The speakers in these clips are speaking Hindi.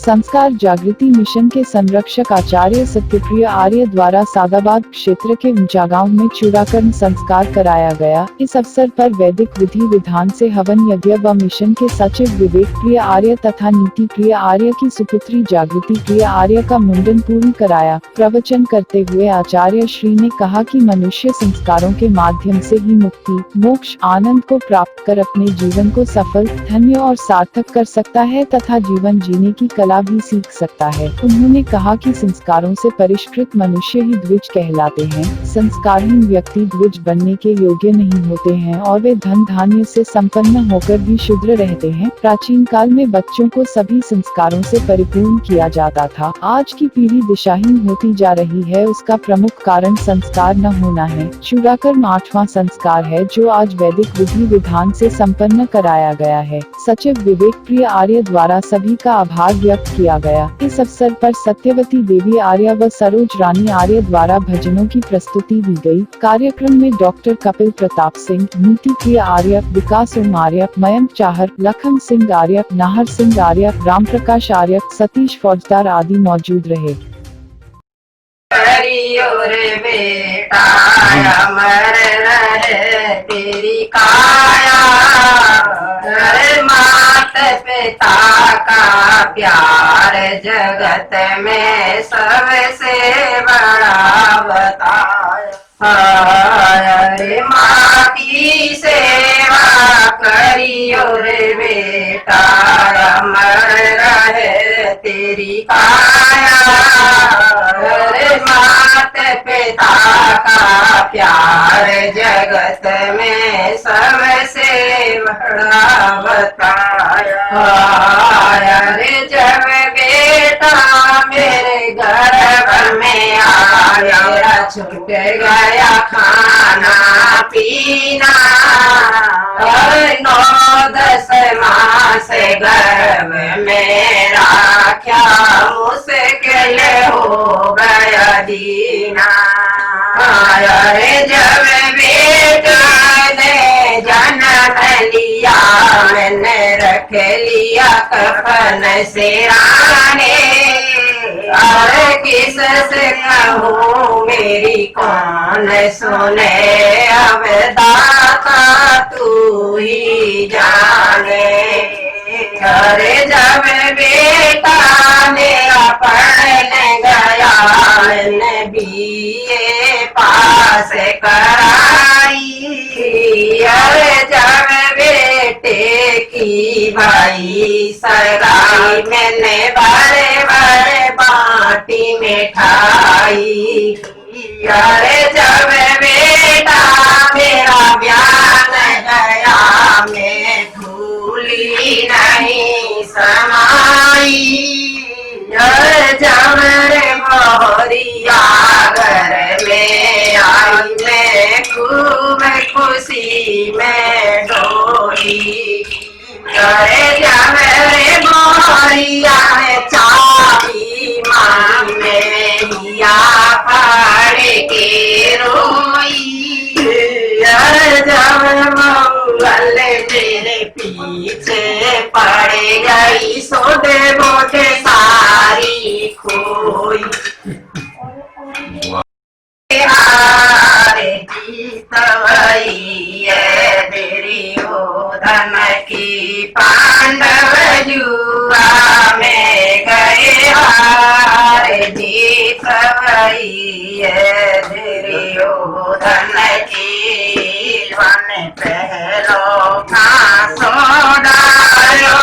संस्कार जागृति मिशन के संरक्षक आचार्य सत्यप्रिय आर्य द्वारा सादाबाद क्षेत्र के ऊंचा गांव में चूड़ाकरण संस्कार कराया गया। इस अवसर पर वैदिक विधि विधान से हवन यज्ञ व मिशन के सचिव विवेक प्रिय आर्य तथा नीति प्रिय आर्य की सुपुत्री जागृति प्रिय आर्य का मुंडन पूर्ण कराया। प्रवचन करते हुए आचार्य श्री ने कहा कि मनुष्य संस्कारों के माध्यम से ही मुक्ति, मोक्ष, आनंद को प्राप्त कर अपने जीवन को सफल, धन्य और सार्थक कर सकता है तथा जीवन जीने की कला भी सीख सकता है। उन्होंने कहा कि संस्कारों से परिष्कृत मनुष्य ही द्विज कहलाते हैं। संस्कारहीन व्यक्ति द्विज बनने के योग्य नहीं होते हैं और वे धन धान्य से संपन्न होकर भी शूद्र रहते हैं। प्राचीन काल में बच्चों को सभी संस्कारों से परिपूर्ण किया जाता था। आज की पीढ़ी दिशाहीन होती जा रही है, उसका प्रमुख कारण संस्कार न होना है। चूड़ाकरण 8वां संस्कार है जो आज वैदिक विधि विधान से संपन्न कराया गया है। सचिव विवेक प्रिय आर्य द्वारा सभी का आभार व्यक्त किया गया। इस अवसर पर सत्यवती देवी आर्य व सरोज रानी आर्य द्वारा भजनों की प्रस्तुति दी गई। कार्यक्रम में डॉक्टर कपिल प्रताप सिंह, नीति प्रिय आर्य, विकास ओम आर्य, मयंक चाहर, लखन सिंह आर्य, नाहर सिंह आर्य, राम प्रकाश आर्य, सतीश फौजदार आदि मौजूद रहे। बेटा अमर रहे तेरी काया, मात पिता का प्यार जगत में सबसे बड़ा बताया। अरे माँ की सेवा करियो रे बेटा, अमर रहे तेरी काया। मात पिता का प्यार जगत में सबसे बड़ा बताया। रे जब बेटा मेरे गर्भ में आया, छूट गया खाना पीना। 9-10 मास गर्भ में राख्या, मुश्किल हो गया जीना। रे जब बेटा ने जन्म लिया, मैंने रख लिया कफन सिराने। और किससे कहूँ मेरी कौन सुने, अब दाता तू ही जाने। अरे जब बेटा मेरा पढ़ने गया, मैंने BA पास कराई। अरे जब बेटे की भाई सगाई, मैंने बड़े बड़े बाटी मिठाई। अरे जब बेटा मेरा ब्याह गया, मैं भूली नहीं समाई। जब रे मोहरिया घर में आई, मैं खूब खुशी में डोली। जब रे मोहरिया चाबी मांगे हिया फाड़ के रोई। जब मंगल मेरे पीछे पड़ गई, सोते बोते सारी खोई। हारे जीत वही है दुर्योधन की, पांडव जुआ में गए। हारे जीत वही है दुर्योधन की, वन पहलो फांसो डालो,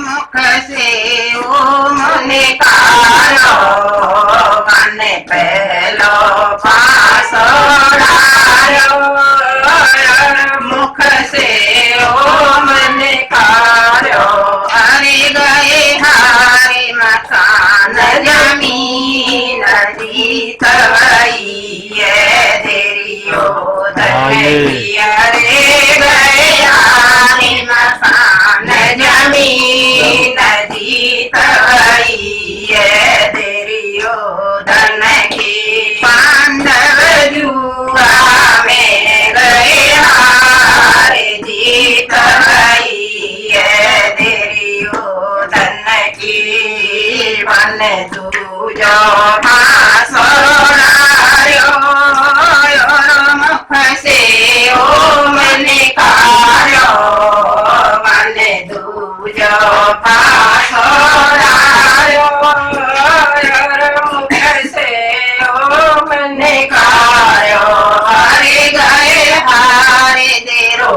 मुख से ओम निकालो। वन पहलो फांसो डालो, मुख से ओम निकालो। हरि गए हारे मकान जमीन, जीत वही है दुर्योधन की। अरे गए हारे मकान जमीन, जीत वही है दुर्योधन की। पांडव जुआ में गए हारे, जीत वही है दुर्योधन की। दूजो फांसोड़ायो मुख से ओम निकालो मन दूजो फांसोड़ायो मुख से ओम निकालो हरि गए हारे देरो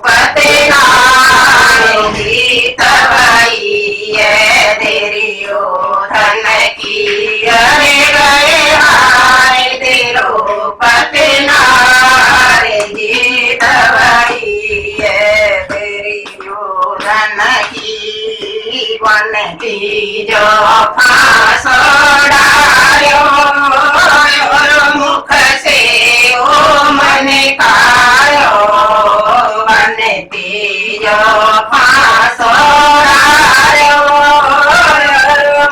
पतनारे गीत भैये देरियो धन की हरि गए हारे देरो पतनारे गीत भैये देरियो धन की वन की जो फांसोड़ायो मुख से ओम निकालो वन तीजो फांसोड़ायो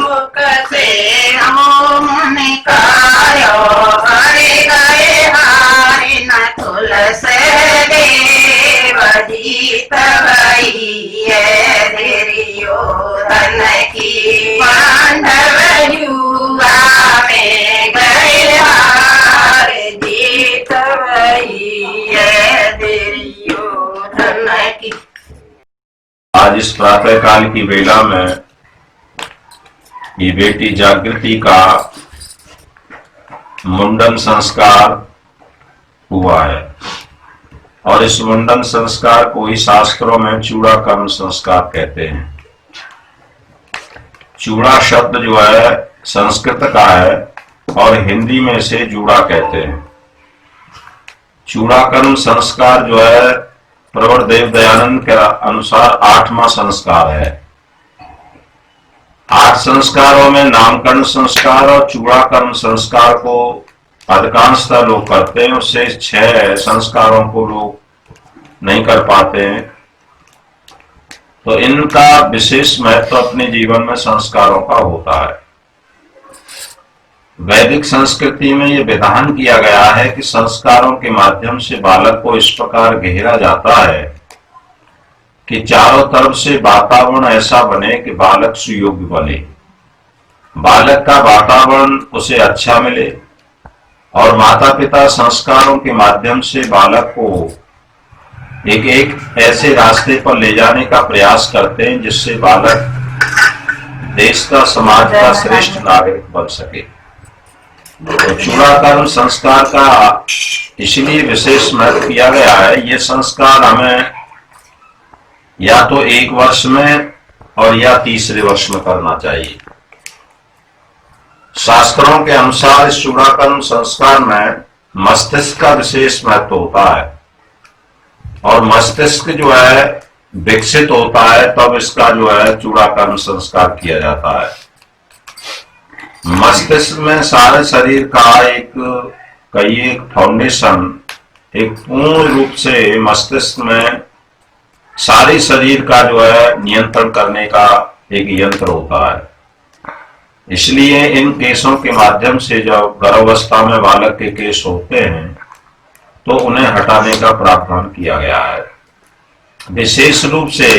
मुख से ओम निकालो हरि गए हारे न तुलसी देव जीत भैये देरियो धन की पांडव युवा में गए हारे जीत भैये देरियो धन की। आज इस प्रातः काल की वेला में ये बेटी जागृति का मुंडन संस्कार हुआ है और इस मुंडन संस्कार को ही शास्त्रों में चूड़ाकर्म संस्कार कहते हैं। चूड़ा शब्द जो है संस्कृत का है और हिंदी में इसे जूड़ा कहते हैं। चूड़ाकर्म संस्कार जो है प्रवर देव दयानंद के अनुसार 8वां संस्कार है। 8 संस्कारों में नामकरण संस्कार और चूड़ाकर्म संस्कार को अधिकांशतः लोग करते हैं, उससे 6 संस्कारों को लोग नहीं कर पाते हैं। तो इनका विशेष महत्व अपने जीवन में संस्कारों का होता है। वैदिक संस्कृति में यह विधान किया गया है कि संस्कारों के माध्यम से बालक को इस प्रकार घेरा जाता है कि चारों तरफ से वातावरण ऐसा बने कि बालक सुयोग्य बने, बालक का वातावरण उसे अच्छा मिले और माता पिता संस्कारों के माध्यम से बालक को एक ऐसे रास्ते पर ले जाने का प्रयास करते हैं जिससे बालक देश का समाज का श्रेष्ठ नागरिक बन सके। तो चूड़ाकर्म संस्कार का इसलिए विशेष महत्व किया गया है। ये संस्कार हमें या तो 1 वर्ष में और या 3रे वर्ष में करना चाहिए। शास्त्रों के अनुसार इस चूड़ाकर्म संस्कार में मस्तिष्क का विशेष महत्व होता है और मस्तिष्क जो है विकसित होता है तब इसका जो है चूड़ाकर्म संस्कार किया जाता है। मस्तिष्क में सारे शरीर का एक फाउंडेशन, एक पूर्ण रूप से मस्तिष्क में सारे शरीर का जो है नियंत्रण करने का एक यंत्र होता है। इसलिए इन केसों के माध्यम से जब गर्भावस्था में बालक के केस होते हैं तो उन्हें हटाने का प्रावधान किया गया है। विशेष रूप से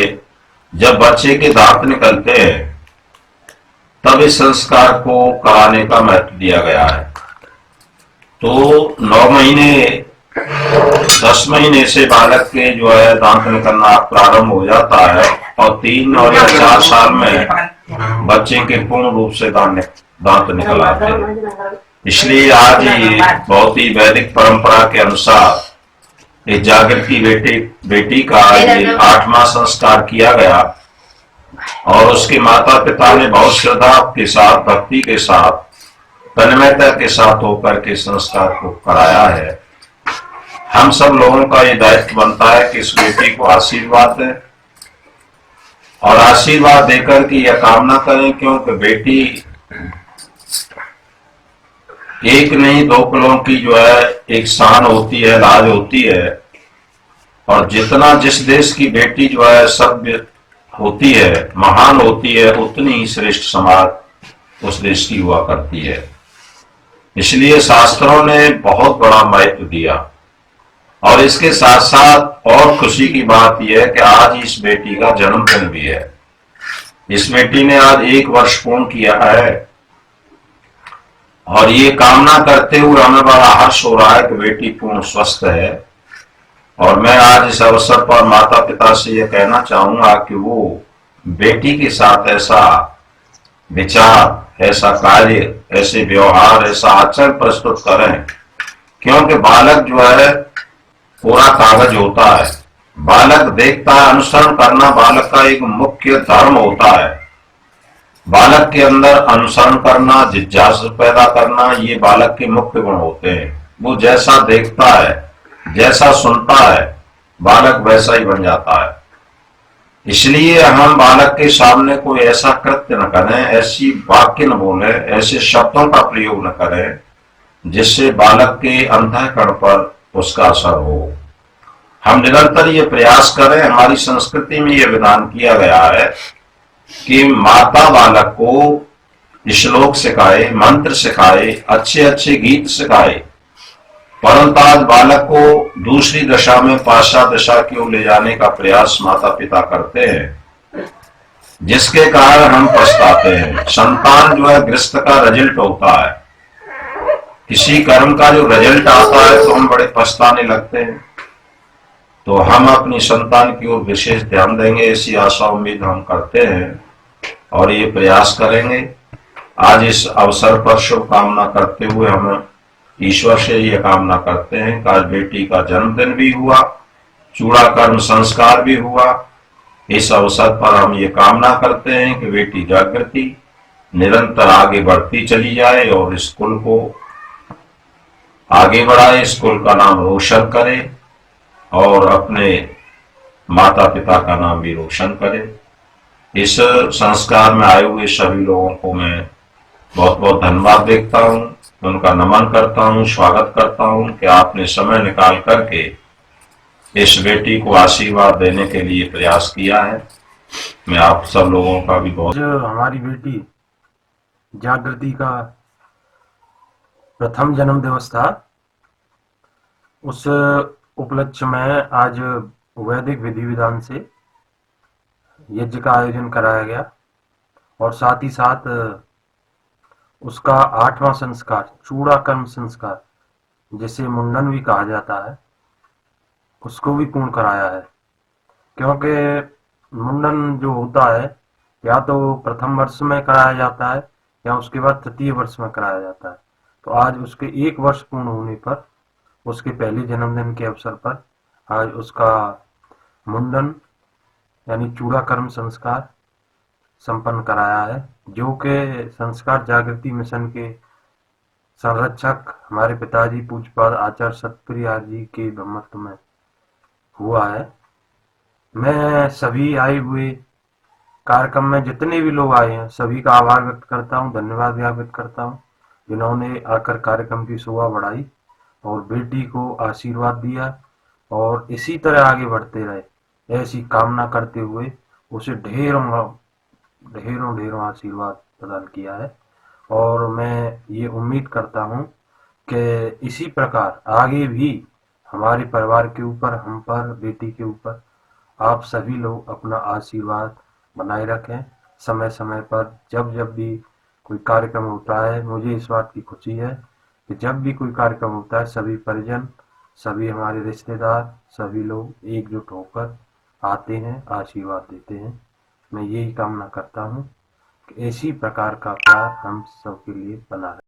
जब बच्चे के दांत निकलते हैं तब इस संस्कार को कराने का महत्व दिया गया है। तो 9 महीने 10 महीने से बालक के जो है दांत निकलना प्रारंभ हो जाता है और 3 और या 4 साल में बच्चे के पूर्ण रूप से दांत निकल आते हैं। इसलिए आज ये बहुत ही वैदिक परंपरा के अनुसार एक जागृति बेटी का ये 8वां संस्कार किया गया और उसके माता पिता ने बहुत श्रद्धा के साथ, भक्ति के साथ, तन्मयता के साथ होकर के संस्कार को कराया है। हम सब लोगों का ये दायित्व बनता है कि इस बेटी को आशीर्वाद दें और आशीर्वाद देकर के यह कामना करें, क्योंकि बेटी एक नहीं 2 कुलों की जो है एक शान होती है, राज होती है। और जितना जिस देश की बेटी जो है सभ्य होती है, महान होती है, उतनी ही श्रेष्ठ समाज उस देश की हुआ करती है। इसलिए शास्त्रों ने बहुत बड़ा महत्व दिया। और इसके साथ साथ और खुशी की बात यह है कि आज इस बेटी का जन्मदिन भी है। इस बेटी ने आज 1 वर्ष पूर्ण किया है और ये कामना करते हुए हमें बड़ा हर्ष हो रहा है कि बेटी पूर्ण स्वस्थ है। और मैं आज इस अवसर पर माता पिता से ये कहना चाहूंगा कि वो बेटी के साथ ऐसा विचार, ऐसा कार्य, ऐसे व्यवहार, ऐसा आचरण प्रस्तुत करें, क्योंकि बालक जो है पूरा कागज होता है। बालक देखता है, अनुसरण करना बालक का एक मुख्य धर्म होता है। बालक के अंदर अनुसरण करना, जिज्ञासा पैदा करना, ये बालक के मुख्य गुण होते हैं। वो जैसा देखता है, जैसा सुनता है, बालक वैसा ही बन जाता है। इसलिए हम बालक के सामने कोई ऐसा कृत्य न करें, ऐसी वाक्य न बोले, ऐसे शब्दों का प्रयोग न करें जिससे बालक के अंतःकरण पर उसका असर हो। हम निरंतर ये प्रयास करें। हमारी संस्कृति में यह विधान किया गया है कि माता बालक को श्लोक सिखाए, मंत्र सिखाए, अच्छे अच्छे गीत सिखाए, परंतु आज बालक को दूसरी दशा में, पाश्चात्य दशा की ओर ले जाने का प्रयास माता पिता करते हैं, जिसके कारण हम पछताते हैं। संतान जो है गृहस्थ का रिजल्ट होता है। किसी कर्म का जो रिजल्ट आता है तो हम बड़े पछताने लगते हैं। तो हम अपनी संतान की ओर विशेष ध्यान देंगे, ऐसी आशा उम्मीद हम करते हैं और ये प्रयास करेंगे। आज इस अवसर पर शुभकामना करते हुए हम ईश्वर से ये कामना करते हैं कि आज बेटी का जन्मदिन भी हुआ, चूड़ा कर्म संस्कार भी हुआ। इस अवसर पर हम ये कामना करते हैं कि बेटी जागृति निरंतर आगे बढ़ती चली जाए और स्कूल को आगे बढ़ाए, स्कूल का नाम रोशन करे और अपने माता पिता का नाम भी रोशन करे। इस संस्कार में आए हुए सभी लोगों को मैं बहुत बहुत धन्यवाद देता हूँ, उनका नमन करता हूँ, स्वागत करता हूँ कि आपने समय निकाल करके इस बेटी को आशीर्वाद देने के लिए प्रयास किया है। मैं आप सब लोगों का भी बहुत। जो हमारी बेटी जागृति का प्रथम जन्म दिवस था, उस उपलक्ष्य में आज वैदिक विधि विधान से यज्ञ का आयोजन कराया गया और साथ ही साथ उसका 8वां संस्कार, चूड़ा कर्म संस्कार, जिसे मुंडन भी कहा जाता है, उसको भी पूर्ण कराया है। क्योंकि मुंडन जो होता है या तो प्रथम वर्ष में कराया जाता है या उसके बाद तृतीय वर्ष में कराया जाता है। तो आज उसके 1 वर्ष पूर्ण होने पर, उसके पहले जन्मदिन के अवसर पर आज उसका मुंडन यानी चूड़ा कर्म संस्कार संपन्न कराया है, जो कि संस्कार जागृति मिशन के संरक्षक हमारे पिताजी पूज्यपाद आचार्य सतप्रिया जी के ब्रह्मत्व में हुआ है। मैं सभी आए हुए कार्यक्रम में जितने भी लोग आए हैं सभी का आभार व्यक्त करता हूं, धन्यवाद ज्ञापित करता हूं, जिन्होंने आकर कार्यक्रम की शोभा बढ़ाई और बेटी को आशीर्वाद दिया और इसी तरह आगे बढ़ते रहे, ऐसी कामना करते हुए उसे ढेरों ढेरों ढेरों आशीर्वाद प्रदान किया है। और मैं ये उम्मीद करता हूँ कि इसी प्रकार आगे भी हमारे परिवार के ऊपर, हम पर, बेटी के ऊपर आप सभी लोग अपना आशीर्वाद बनाए रखें। समय समय पर जब जब भी कोई कार्यक्रम होता है, मुझे इस बात की खुशी है कि जब भी कोई कार्यक्रम होता है सभी परिजन, सभी हमारे रिश्तेदार, सभी लोग एकजुट होकर आते हैं, आशीर्वाद देते हैं। मैं यही कामना करता हूँ कि इसी प्रकार का प्यार हम सबके लिए बना रहे।